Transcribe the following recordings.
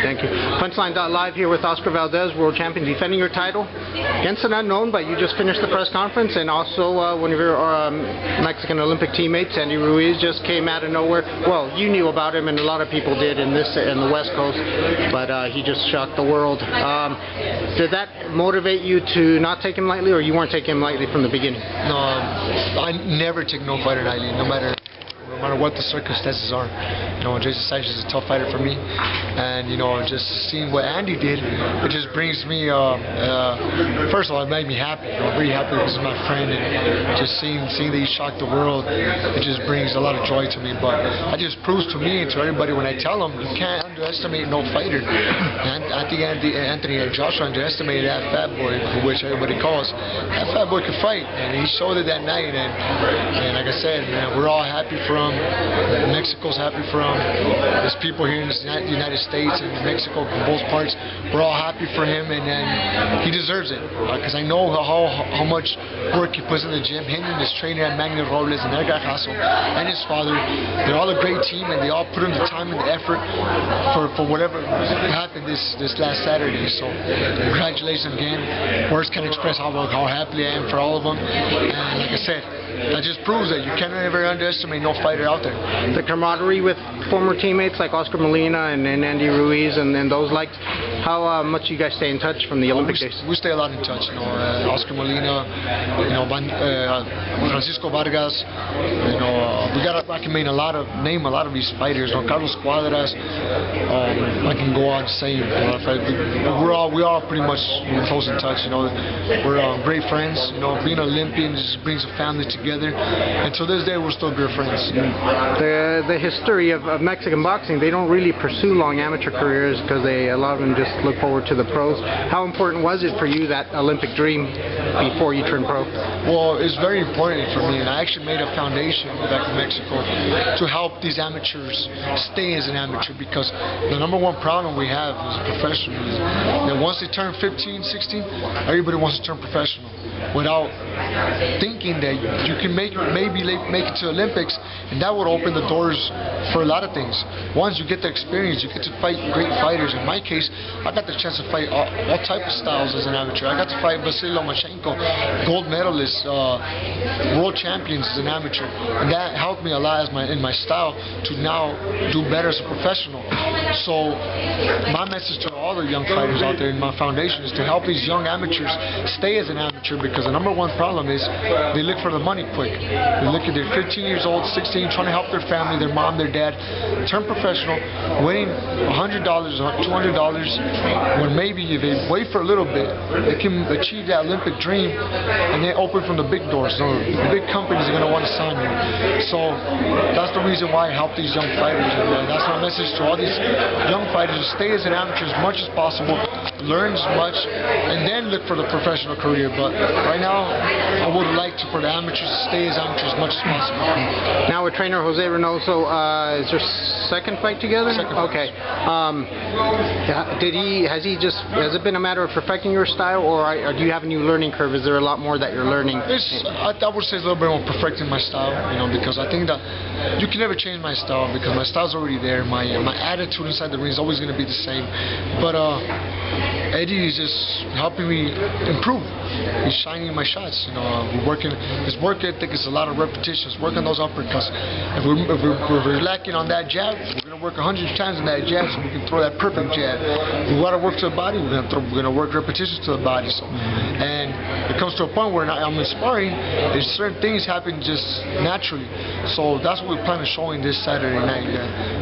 Thank you. Punchline.live here with Oscar Valdez, world champion, defending your title against an unknown, but you just finished the press conference, and also one of your Mexican Olympic teammates, Andy Ruiz, just came out of nowhere. Well, you knew about him, and a lot of people did in the West Coast, but he just shocked the world. Did that motivate you to not take him lightly, or you weren't taking him lightly from the beginning? No, I never take no fighter lightly, no matter what the circumstances are. You know, Jason Sanchez is a tough fighter for me, and you know, just seeing what Andy did, it just brings me. First of all, it made me happy. You know, I'm very happy because he's my friend, and just seeing that he shocked the world, it just brings a lot of joy to me. But it just proves to me and to everybody when I tell them, you can't underestimate no fighter. And I think Anthony and Joshua underestimated that fat boy, which everybody calls. That fat boy could fight, and he showed it that night. And like I said, man, we're all happy for him. Mexico's happy for him. There's people here in the United States and Mexico from both parts. We're all happy for him, and he deserves it. Because I know how much work he puts in the gym. Him and his trainer, Magno Robles, and Edgar Hassel, and his father. They're all a great team, and they all put in the time and the effort for whatever happened this last Saturday. So congratulations again. Words can't express how happy I am for all of them. And like I said, that just proves that you can't ever underestimate no fighter out there. The camaraderie with former teammates like Oscar Molina and Andy Ruiz and those like, how much you guys stay in touch from the Olympic days? We stay a lot in touch. You know, Oscar Molina, you know, Francisco Vargas. You know, we got I can name a lot of these fighters. You know, Carlos Cuadras. I can go on saying we all pretty much close in touch. You know, we're great friends. You know, being Olympians just brings a family together, and to this day we're still good friends. The history of Mexican boxing, they don't really pursue long amateur careers because a lot of them just look forward to the pros. How important was it for you, that Olympic dream, before you turned pro? Well, it's very important for me, and I actually made a foundation back in Mexico to help these amateurs stay as an amateur, because the number one problem we have as professionals is that once they turn 15, 16, everybody wants to turn professional without thinking that you can maybe make it to Olympics, and that would open the doors for a lot of things. Once you get the experience, you get to fight great fighters. In my case, I got the chance to fight all types of styles as an amateur. I got to fight Vasily Lomachenko, gold medalist, world champions as an amateur, and that helped me a lot in my style to now do better as a professional. So my message to all the young fighters out there in my foundation is to help these young amateurs stay as an amateur, because the number one problem is they look for the money quick. They look at, they're 15 years old, 16, trying to help their family, their mom, their dad, turn professional, winning $100, $200, when maybe if they wait for a little bit, they can achieve that Olympic dream, and they open from the big doors. So the big companies are going to want to sign you. So that's the reason why I help these young fighters, and that's my message to all these young fighters: to stay as an amateur as much as possible, learn as much, and then look for the professional career. But right now, I would like for the amateurs to stay as amateurs as much as possible. Now with trainer Jose Reynoso, is your second fight together? Second fight. Okay. Has it been a matter of perfecting your style, or do you have a new learning curve? Is there a lot more that you're learning? I would say it's a little bit more perfecting my style, you know, because I think that you can never change my style, because my style's already there. My attitude inside the ring is always going to be the same. But Eddie is just helping me improve. He's shining my shots. You know, we're working. His work ethic is a lot of repetitions. Work on those uppercuts. If we're lacking on that jab, we're going to work 100 times on that jab so we can throw that perfect jab. If we want to work to the body, we're going to work repetitions to the body. So, and it comes to a point where I'm inspiring. There's certain things happen just naturally. So that's what we plan on showing this Saturday night.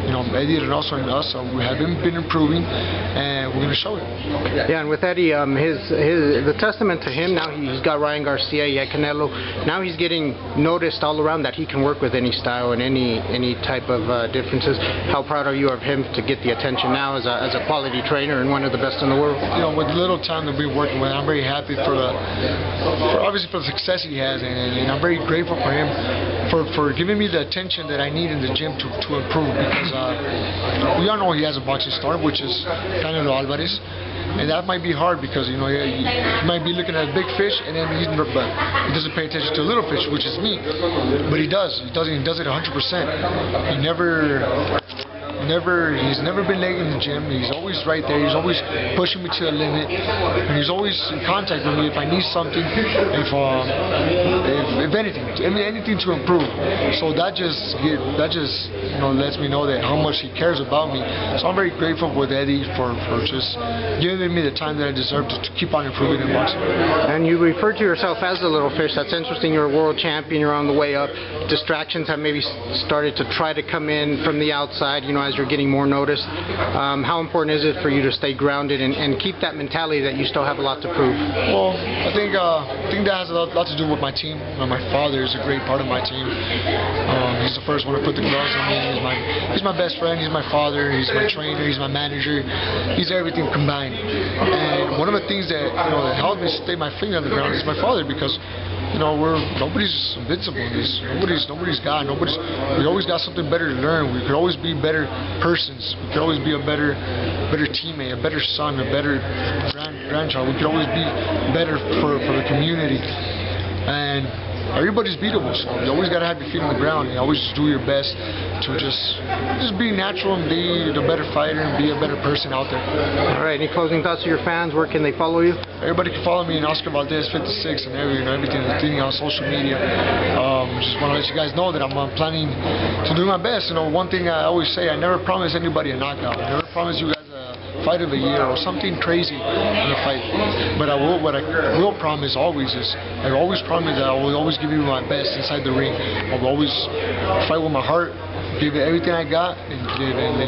You know, Eddie and also we have been improving, and we're going to show it. Yeah, and with Eddie, the testament to him, now he's got Ryan Garcia, he had Canelo. Now he's getting noticed all around that he can work with any style and any type of differences. How proud are you of him to get the attention now as a quality trainer and one of the best in the world? You know, with the little time that we're working with, I'm very happy obviously for the success he has, and I'm very grateful for him for giving me the attention that I need in the gym to improve, because we all know he has a boxing star, which is Canelo Alvarez. And that might be hard, because you know you might be looking at a big fish, and then he doesn't pay attention to a little fish, which is me. But he does. He does it 100%. He never he's never been late in the gym. He's always right there. He's always pushing me to the limit, and he's always in contact with me if I need something, if anything, anything to improve. So that just lets me know that how much he cares about me. So I'm very grateful with Eddie for just giving me the time that I deserve to keep on improving in boxing. And you refer to yourself as the little fish. That's interesting. You're a world champion. You're on the way up. Distractions have maybe started to try to come in from the outside, as you're getting more noticed. How important is it for you to stay grounded and keep that mentality that you still have a lot to prove? Well, I think that has a lot to do with my team. My father is a great part of my team. He's the first one to put the gloves on me. He's my best friend. He's my father. He's my trainer. He's my manager. He's everything combined. And one of the things that that helped me stay my feet on the ground is my father, because nobody's invincible. Nobody's God. We always got something better to learn. We could always be better persons. We could always be a better teammate, a better son, a better grandchild. We could always be better for the community. And everybody's beatable, so you always got to have your feet on the ground. You always do your best to just be natural and be the better fighter and be a better person out there. All right, any closing thoughts to your fans? Where can they follow you? Everybody can follow me in Oscar Valdez 56 and everything on social media. Just want to let you guys know that I'm planning to do my best. One thing I always say, I never promise anybody a knockout. I never promise you guys fight of the year or something crazy in a fight, but what I will promise always is I always promise that I will always give you my best inside the ring. I will always fight with my heart, give it everything I got, and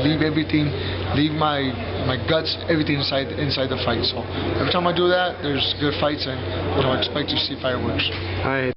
leave my guts, everything inside the fight. So every time I do that, there's good fights, and expect to see fireworks. All right.